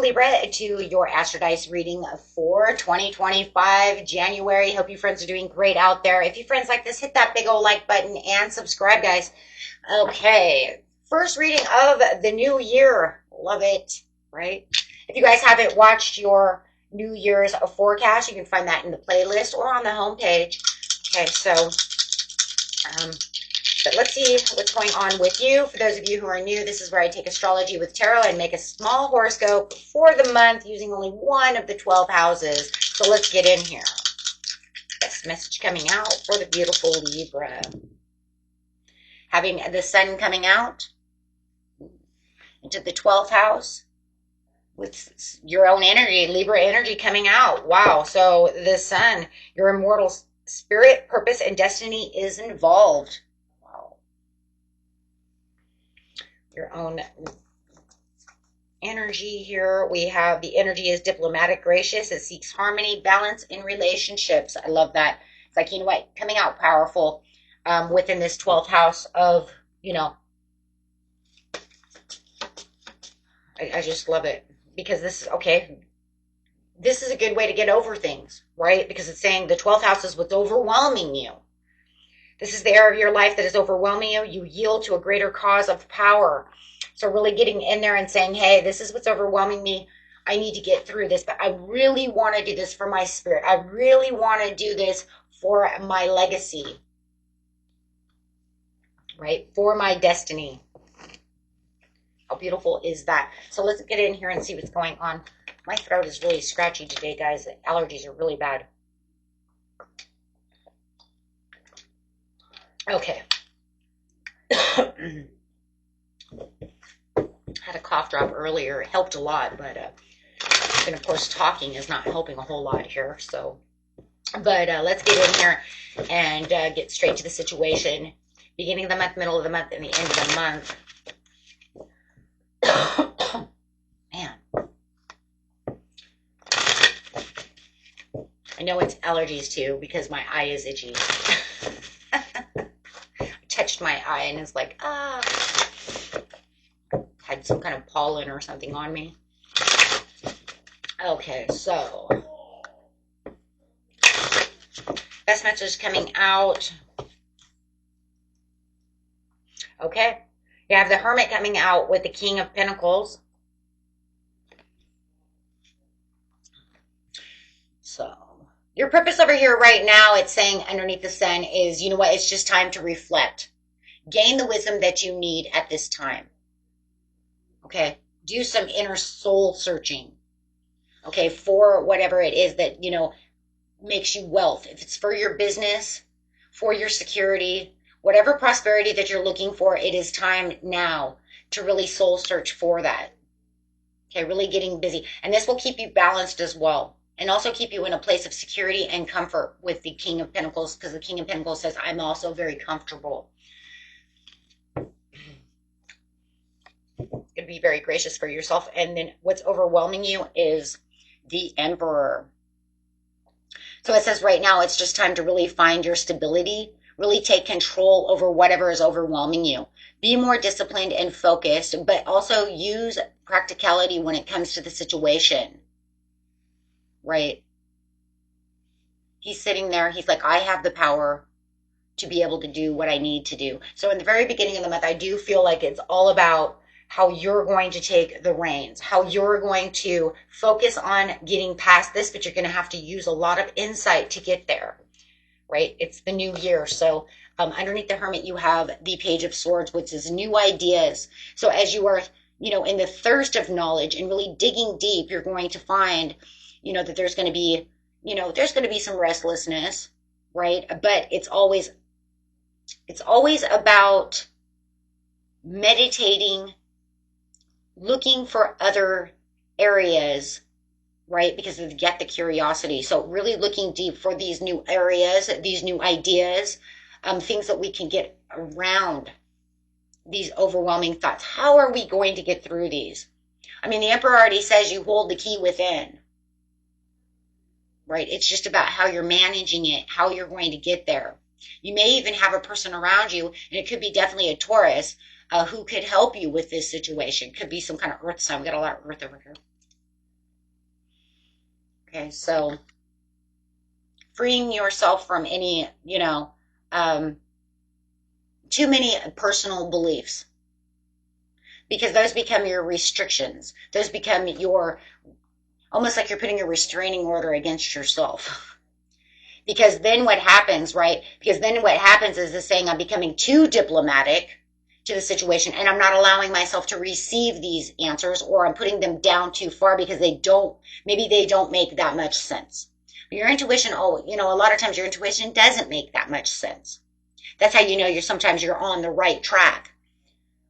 Libra, to your Astro Dice reading for 2025 January. Hope you friends are doing great out there. If you friends like this, hit that big old like button and subscribe, guys. Okay, first reading of the new year. Love it, right? If you guys haven't watched your New Year's forecast, you can find that in the playlist or on the homepage. Okay, so but let's see what's going on with you. For those of you who are new, this is where I take astrology with tarot and make a small horoscope for the month using only one of the 12 houses. So let's get in here. Best message coming out for the beautiful Libra. Having the sun coming out into the 12th house with your own energy, Libra energy coming out. Wow. So the sun, your immortal spirit, purpose, and destiny is involved. Your own energy here. We have the energy is diplomatic, gracious. It seeks harmony, balance in relationships. I love that. It's like, you know what, coming out powerful within this 12th house of, you know, I just love it because this is, okay, this is a good way to get over things, right? Because it's saying the 12th house is what's overwhelming you. This is the area of your life that is overwhelming you. You yield to a greater cause of power. So really getting in there and saying, hey, this is what's overwhelming me. I need to get through this, but I really want to do this for my spirit. I really want to do this for my legacy, right? For my destiny. How beautiful is that? So let's get in here and see what's going on. My throat is really scratchy today, guys. The allergies are really bad. Okay. Had a cough drop earlier. It helped a lot, but and of course talking is not helping a whole lot here. So, but let's get in here and get straight to the situation. Beginning of the month, middle of the month, and the end of the month. Man. I know it's allergies too because my eye is itchy. Touched my eye and it's like, had some kind of pollen or something on me. Okay, so best message coming out. Okay, you have the Hermit coming out with the King of Pentacles. So your purpose over here right now, it's saying underneath the sun is, you know what, it's just time to reflect. Gain the wisdom that you need at this time. Okay, do some inner soul searching. Okay, for whatever it is that, you know, makes you wealth. If it's for your business, for your security, whatever prosperity that you're looking for, it is time now to really soul search for that. Okay, really getting busy. And this will keep you balanced as well. And also keep you in a place of security and comfort with the King of Pentacles, because the King of Pentacles says, I'm also very comfortable. You'd be very gracious for yourself. And then what's overwhelming you is the Emperor. So it says right now, it's just time to really find your stability, really take control over whatever is overwhelming you. Be more disciplined and focused, but also use practicality when it comes to the situation. Right? He's sitting there. He's like, I have the power to be able to do what I need to do. So in the very beginning of the month, I do feel like it's all about how you're going to take the reins, how you're going to focus on getting past this, but you're going to have to use a lot of insight to get there, right? It's the new year. So underneath the Hermit, you have the Page of Swords, which is new ideas. So as you are, you know, in the thirst of knowledge and really digging deep, you're going to find, you know, that there's going to be, you know, there's going to be some restlessness, right? But it's always about meditating, looking for other areas, right? Because you get the curiosity. So really looking deep for these new areas, these new ideas, things that we can get around these overwhelming thoughts. How are we going to get through these? I mean, the Emperor already says you hold the key within, right? It's just about how you're managing it, how you're going to get there. You may even have a person around you, and it could be definitely a Taurus, who could help you with this situation. Could be some kind of earth sign. We got a lot of earth over here. Okay, so freeing yourself from any, too many personal beliefs, because those become your restrictions. Those become your, almost like you're putting a restraining order against yourself. Because then what happens, right? Because then what happens is this saying, I'm becoming too diplomatic to the situation and I'm not allowing myself to receive these answers, or I'm putting them down too far because maybe they don't make that much sense. Your intuition, a lot of times your intuition doesn't make that much sense. That's how you know sometimes you're on the right track,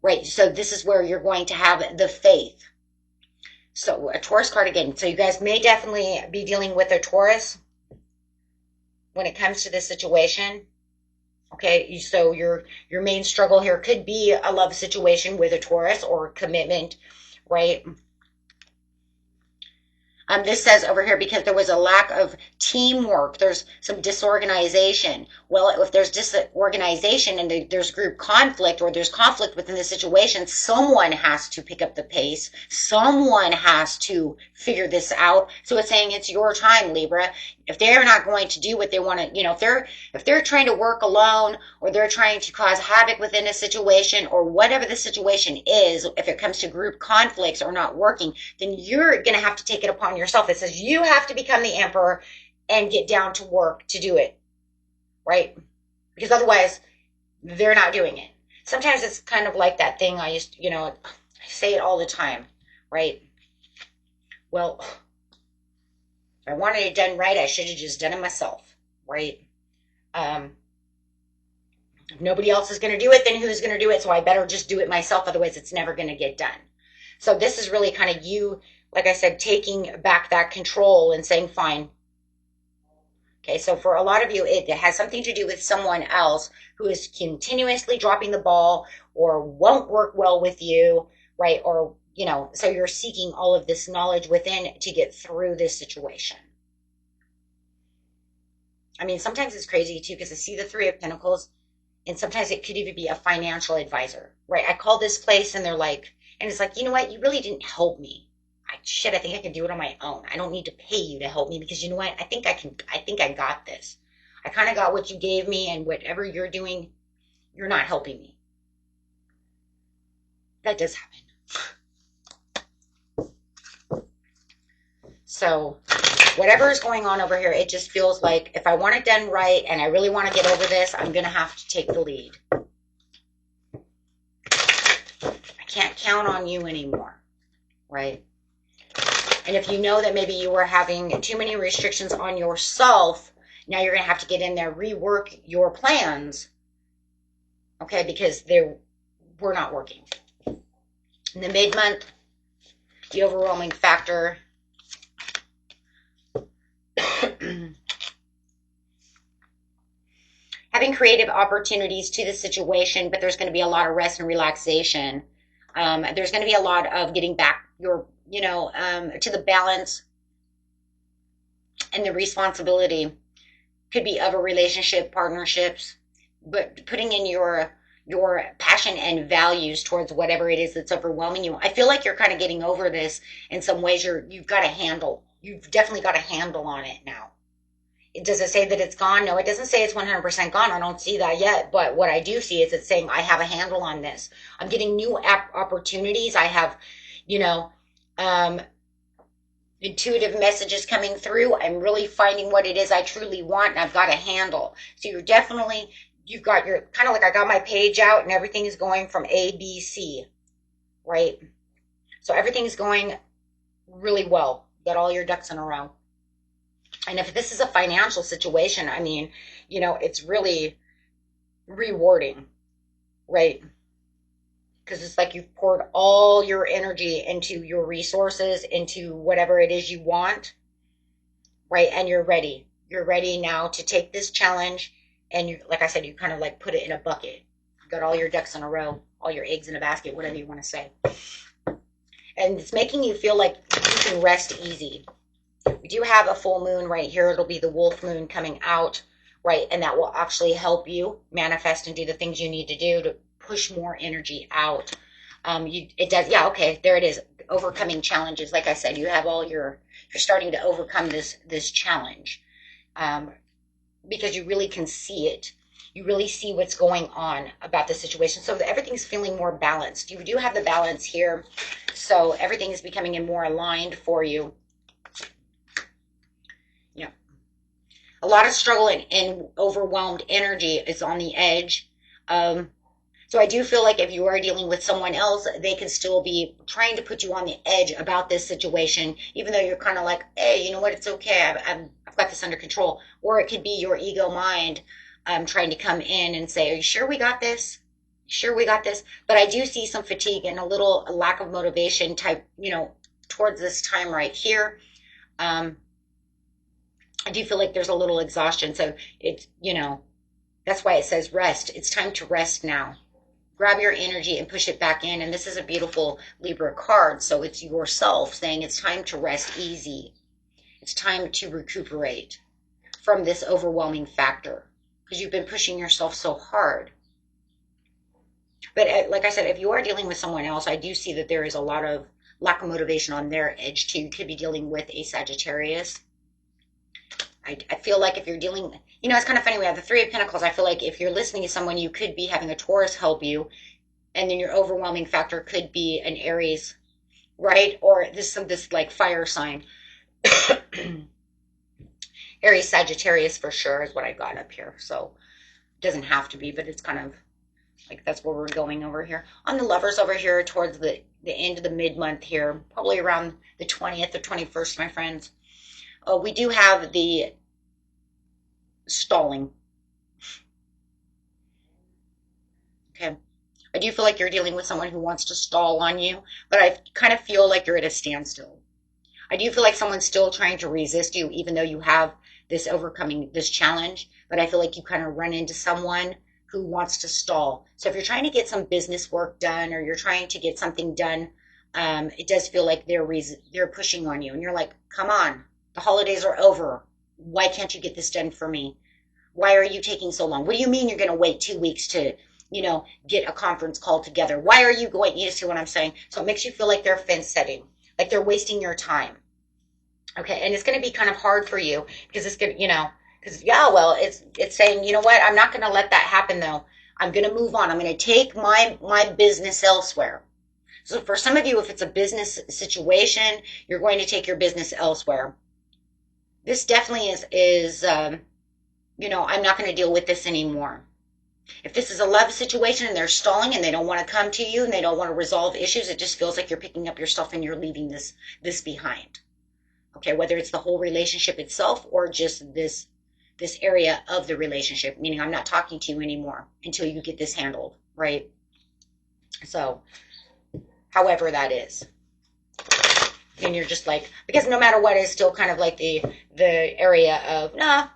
right? So this is where you're going to have the faith. So a Taurus card again. So you guys may definitely be dealing with a Taurus when it comes to this situation. Okay, so your main struggle here could be a love situation with a Taurus or commitment, right? This says over here, because there was a lack of teamwork, there's some disorganization. Well, if there's disorganization and there's group conflict, or there's conflict within the situation, someone has to pick up the pace. Someone has to figure this out. So it's saying it's your time, Libra. If they're not going to do what they want to, if they're trying to work alone, or they're trying to cause havoc within a situation, or whatever the situation is, if it comes to group conflicts or not working, then you're going to have to take it upon yourself. It says you have to become the emperor and get down to work to do it, right? Because otherwise they're not doing it. Sometimes it's kind of like that thing I say it all the time, right? Well, if I wanted it done right, I should have just done it myself, right? If nobody else is going to do it, then who's going to do it? So I better just do it myself. Otherwise, it's never going to get done. So this is really kind of you, like I said, taking back that control and saying, fine. Okay, so for a lot of you, it has something to do with someone else who is continuously dropping the ball or won't work well with you, right? Or, so you're seeking all of this knowledge within to get through this situation. I mean, sometimes it's crazy too, because I see the Three of Pentacles, and sometimes it could even be a financial advisor, right? I call this place and they're like, and it's like, you know what? You really didn't help me. I think I can do it on my own. I don't need to pay you to help me, because you know what? I think I got this. I kind of got what you gave me, and whatever you're doing, you're not helping me. That does happen. So whatever is going on over here, it just feels like if I want it done right and I really want to get over this, I'm going to have to take the lead. I can't count on you anymore, right? And if you know that maybe you were having too many restrictions on yourself, now you're going to have to get in there, rework your plans, okay, because they were not working. In the mid-month, the overwhelming factor, having creative opportunities to the situation, but there's going to be a lot of rest and relaxation. There's going to be a lot of getting back your, to the balance and the responsibility. Could be of a relationship, partnerships, but putting in your passion and values towards whatever it is that's overwhelming you. I feel like you're kind of getting over this in some ways. You've got a handle. You've definitely got a handle on it now. Does it say that it's gone? No, it doesn't say it's 100% gone. I don't see that yet. But what I do see is it's saying I have a handle on this. I'm getting new opportunities. I have, intuitive messages coming through. I'm really finding what it is I truly want, and I've got a handle. So you've got your, kind of like I got my page out and everything is going from A, B, C, right? So everything's going really well. You got all your ducks in a row. And if this is a financial situation, I mean, it's really rewarding, right? Because it's like you've poured all your energy into your resources, into whatever it is you want, right? And you're ready. You're ready now to take this challenge. And you, like I said, you kind of like put it in a bucket. You've got all your ducks in a row, all your eggs in a basket, whatever you want to say. And it's making you feel like you can rest easy. We do have a full moon right here. It'll be the wolf moon coming out, right? And that will actually help you manifest and do the things you need to do to push more energy out. It does. Yeah. Okay. There it is. overcoming challenges. Like I said, you have all you're starting to overcome this challenge, because you really can see it. You really see what's going on about the situation. So everything's feeling more balanced. You do have the balance here. So everything is becoming more aligned for you. Yeah. A lot of struggle and overwhelmed energy is on the edge. So I do feel like if you are dealing with someone else, they can still be trying to put you on the edge about this situation, even though you're kind of like, hey, you know what, it's okay. I've got this under control. Or it could be your ego mind trying to come in and say, are you sure we got this? Sure we got this? But I do see some fatigue and a little lack of motivation type, towards this time right here. I do feel like there's a little exhaustion. So it's, that's why it says rest. It's time to rest now. Grab your energy and push it back in. And this is a beautiful Libra card. So it's yourself saying it's time to rest easy. It's time to recuperate from this overwhelming factor because you've been pushing yourself so hard. But like I said, if you are dealing with someone else, I do see that there is a lot of lack of motivation on their edge too. You could be dealing with a Sagittarius. I feel like if you're dealing, it's kind of funny. We have the Three of Pentacles. I feel like if you're listening to someone, you could be having a Taurus help you. And then your overwhelming factor could be an Aries, right? Or this like fire sign. Aries, Sagittarius for sure is what I got up here. So it doesn't have to be, but it's kind of like that's where we're going over here. On the Lovers over here towards the end of the mid-month here, probably around the 20th or 21st, my friends. We do have the stalling. Okay. I do feel like you're dealing with someone who wants to stall on you, but I kind of feel like you're at a standstill. I do feel like someone's still trying to resist you, even though you have this overcoming this challenge, but I feel like you kind of run into someone who wants to stall. So if you're trying to get some business work done or you're trying to get something done, it does feel like they're pushing on you and you're like, come on. The holidays are over. Why can't you get this done for me? Why are you taking so long? What do you mean you're going to wait 2 weeks to, get a conference call together? Why are you going? You see what I'm saying? So it makes you feel like they're fence setting, like they're wasting your time. Okay. And it's going to be kind of hard for you because it's going to, because it's saying, you know what? I'm not going to let that happen though. I'm going to move on. I'm going to take my business elsewhere. So for some of you, if it's a business situation, you're going to take your business elsewhere. This definitely is I'm not going to deal with this anymore. If this is a love situation and they're stalling and they don't want to come to you and they don't want to resolve issues, it just feels like you're picking up your stuff and you're leaving this behind. Okay, whether it's the whole relationship itself or just this area of the relationship, meaning I'm not talking to you anymore until you get this handled, right? So, however that is. And you're just like, because no matter what, it's still kind of like the area of, nah,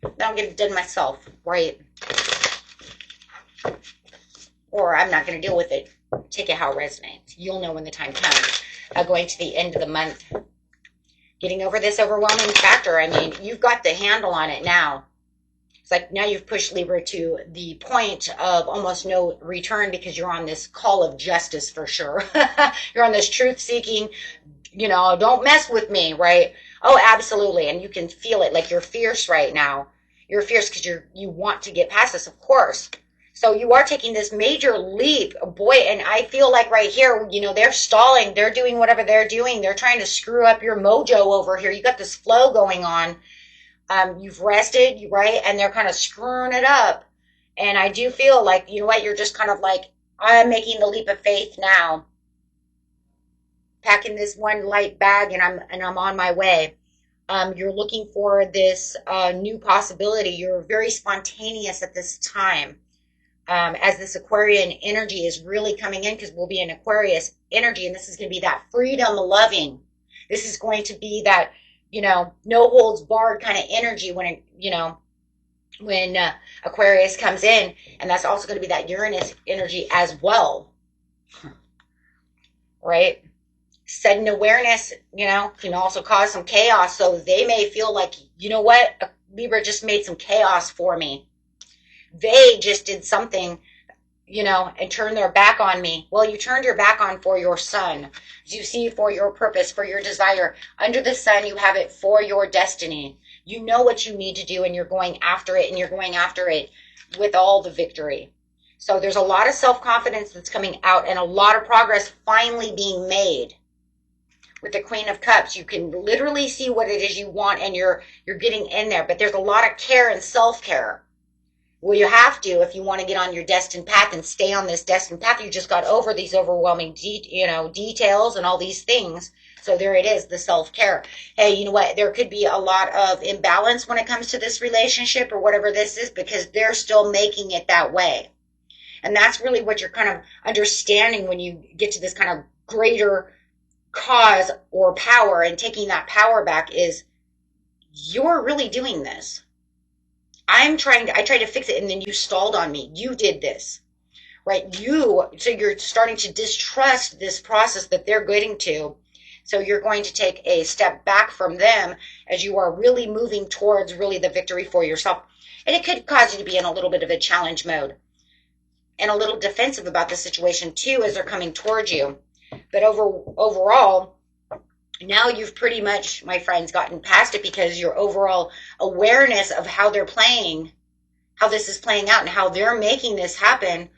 I'm getting it done myself, right? Or I'm not going to deal with it. Take it how it resonates. You'll know when the time comes. Going to the end of the month. Getting over this overwhelming factor. I mean, you've got the handle on it now. It's like now you've pushed Libra to the point of almost no return because you're on this call of justice for sure. You're on this truth-seeking, don't mess with me, right? Oh, absolutely. And you can feel it like you're fierce right now. You're fierce because you want to get past this, of course. So you are taking this major leap, boy, and I feel like right here, they're stalling. They're doing whatever they're doing. They're trying to screw up your mojo over here. You got this flow going on. You've rested, right? And they're kind of screwing it up. And I do feel like, you know what? You're just kind of like, I'm making the leap of faith now. Packing this one light bag and I'm on my way. You're looking for this new possibility. You're very spontaneous at this time. As this Aquarian energy is really coming in, because we'll be in Aquarius energy, and this is going to be that freedom loving. This is going to be that, no holds barred kind of energy when Aquarius comes in, and that's also going to be that Uranus energy as well, right? Sudden awareness, can also cause some chaos. So they may feel like, you know what, Libra just made some chaos for me. They just did something, you know, and turn their back on me. Well, you turned your back on for your son. You see, for your purpose, for your desire. Under the sun, you have it for your destiny. You know what you need to do, and you're going after it, and you're going after it with all the victory. So there's a lot of self-confidence that's coming out, and a lot of progress finally being made. With the Queen of Cups, you can literally see what it is you want, and you're getting in there. But there's a lot of care and self-care. Well, you have to if you want to get on your destined path and stay on this destined path. You just got over these overwhelming, details and all these things. So there it is, the self-care. Hey, you know what? There could be a lot of imbalance when it comes to this relationship or whatever this is, because they're still making it that way. And that's really what you're kind of understanding when you get to this kind of greater cause or power, and taking that power back is you're really doing this. I tried to fix it, and then you stalled on me. You did this, right? So you're starting to distrust this process that they're getting to. So you're going to take a step back from them as you are really moving towards really the victory for yourself. And it could cause you to be in a little bit of a challenge mode and a little defensive about the situation too as they're coming towards you. But overall, now you've pretty much, my friends, gotten past it, because your overall awareness of how they're playing, how this is playing out, and how they're making this happen,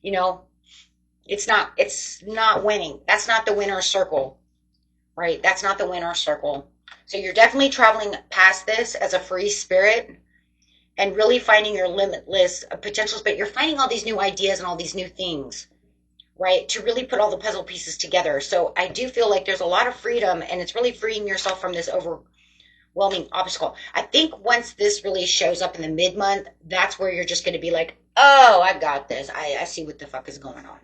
it's not winning. That's not the winner's circle, right? That's not the winner's circle. So you're definitely traveling past this as a free spirit and really finding your limitless potentials, but you're finding all these new ideas and all these new things, right, to really put all the puzzle pieces together. So I do feel like there's a lot of freedom, and it's really freeing yourself from this overwhelming obstacle. I think once this really shows up in the mid-month, that's where you're just going to be like, oh, I got this. I see what the fuck is going on,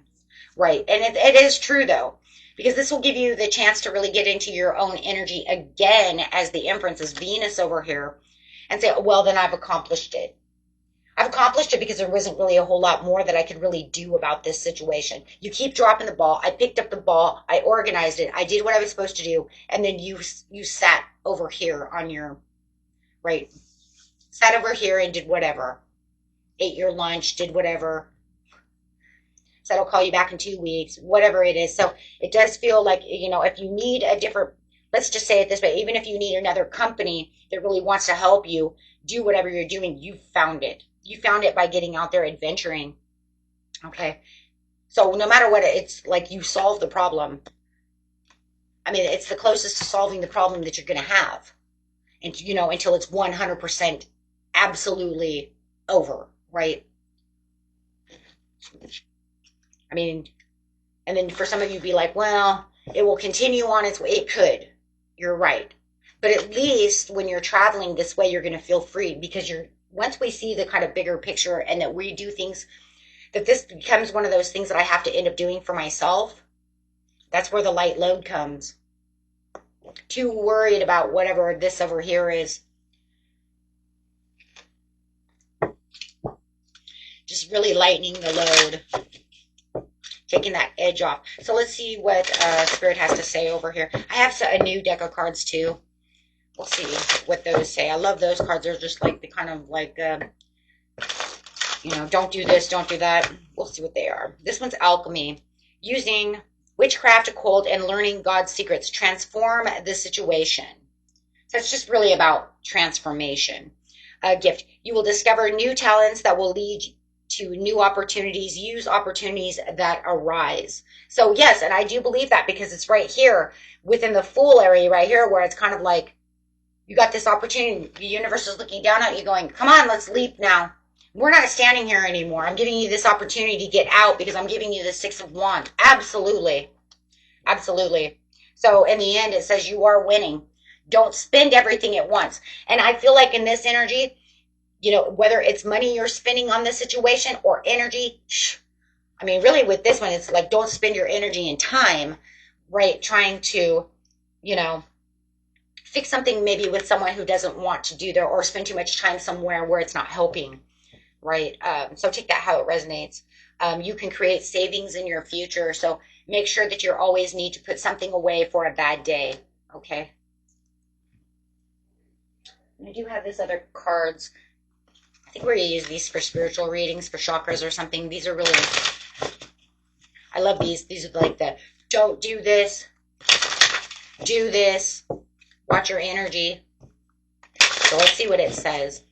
right? And it is true, though, because this will give you the chance to really get into your own energy again as the Empress, is Venus over here, and say, well, then I've accomplished it. I've accomplished it because there wasn't really a whole lot more that I could really do about this situation. You keep dropping the ball. I picked up the ball. I organized it. I did what I was supposed to do. And then you sat over here on your, right, sat over here and did whatever. Ate your lunch, did whatever. Said I'll call you back in 2 weeks, whatever it is. So it does feel like, if you need a different, let's just say it this way, even if you need another company that really wants to help you do whatever you're doing, you found it. You found it by getting out there adventuring. Okay. So no matter what, it's like you solve the problem. I mean, it's the closest to solving the problem that you're going to have. And, until it's 100% absolutely over, right? I mean, and then for some of you be like, well, it will continue on its way. It could. You're right. But at least when you're traveling this way, you're going to feel free, because once we see the kind of bigger picture, and that we do things, that this becomes one of those things that I have to end up doing for myself, that's where the light load comes. Too worried about whatever this over here is. Just really lightening the load. Taking that edge off. So let's see what Spirit has to say over here. I have a new deck of cards too. We'll see what those say. I love those cards. They're just like the kind of like, don't do this, don't do that. We'll see what they are. This one's alchemy. Using witchcraft, occult, and learning God's secrets. Transform the situation. So it's just really about transformation. A gift. You will discover new talents that will lead to new opportunities. Use opportunities that arise. So yes, and I do believe that, because it's right here within the Fool area right here, where it's kind of like, you got this opportunity. The universe is looking down at you going, come on, let's leap now. We're not standing here anymore. I'm giving you this opportunity to get out, because I'm giving you the 6 of Wands. Absolutely. Absolutely. So in the end, it says you are winning. Don't spend everything at once. And I feel like in this energy, whether it's money you're spending on this situation or energy, I mean, really with this one, it's like, don't spend your energy and time, right, trying to, fix something maybe with someone who doesn't want to do there, or spend too much time somewhere where it's not helping, right? So take that how it resonates. You can create savings in your future. So make sure that you always need to put something away for a bad day. Okay. And I do have this other cards. I think we're going to use these for spiritual readings, for chakras or something. These are really I love these. These are like the don't do this, do this, watch your energy. So let's see what it says.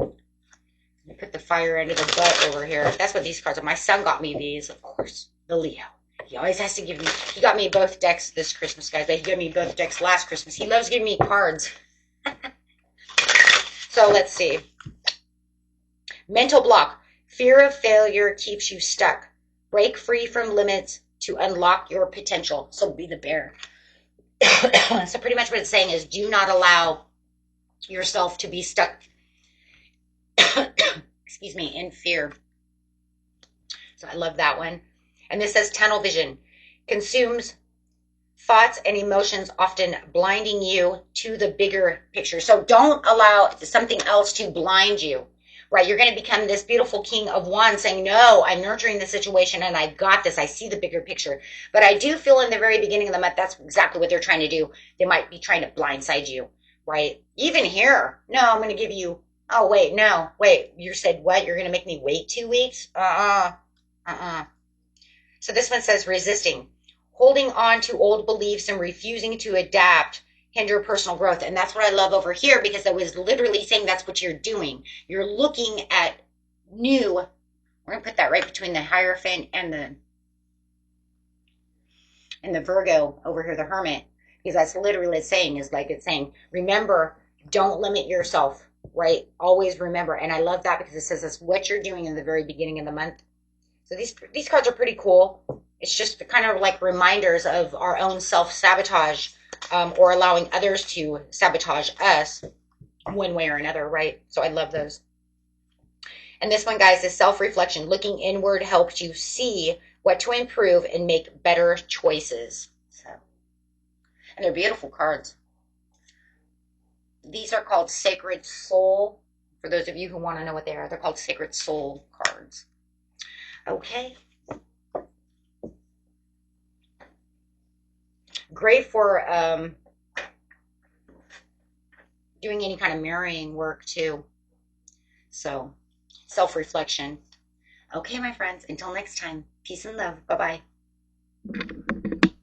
I put the fire under the butt over here. That's what these cards are. My son got me these, of course. The Leo. He always has to give me. He got me both decks this Christmas, guys. But he gave me both decks last Christmas. He loves giving me cards. So let's see. Mental block. Fear of failure keeps you stuck. Break free from limits to unlock your potential. So be the bear. So pretty much what it's saying is do not allow yourself to be stuck, excuse me, in fear. So I love that one. And this says tunnel vision. Consumes thoughts and emotions, often blinding you to the bigger picture. So don't allow something else to blind you, right? You're going to become this beautiful king of wands saying, no, I'm nurturing the situation and I got this. I see the bigger picture. But I do feel in the very beginning of the month, that's exactly what they're trying to do. They might be trying to blindside you, right? Even here, no, I'm going to give you, oh, wait, no, wait, you said what? You're going to make me wait 2 weeks? So this one says resisting. Holding on to old beliefs and refusing to adapt hinder personal growth. And that's what I love over here, because I was literally saying that's what you're doing. You're looking at new. We're going to put that right between the Hierophant and the Virgo over here, the Hermit, because that's literally what it's saying, is like it's saying, remember, don't limit yourself, right? Always remember. And I love that because it says that's what you're doing in the very beginning of the month. So these cards are pretty cool. It's just the kind of like reminders of our own self-sabotage, or allowing others to sabotage us one way or another, right? So I love those. And this one, guys, is self-reflection. Looking inward helps you see what to improve and make better choices. So, and they're beautiful cards. These are called Sacred Soul. For those of you who want to know what they are, they're called Sacred Soul cards. Okay. Great for doing any kind of marrying work too. So, self-reflection. Okay, my friends, until next time, peace and love. Bye-bye.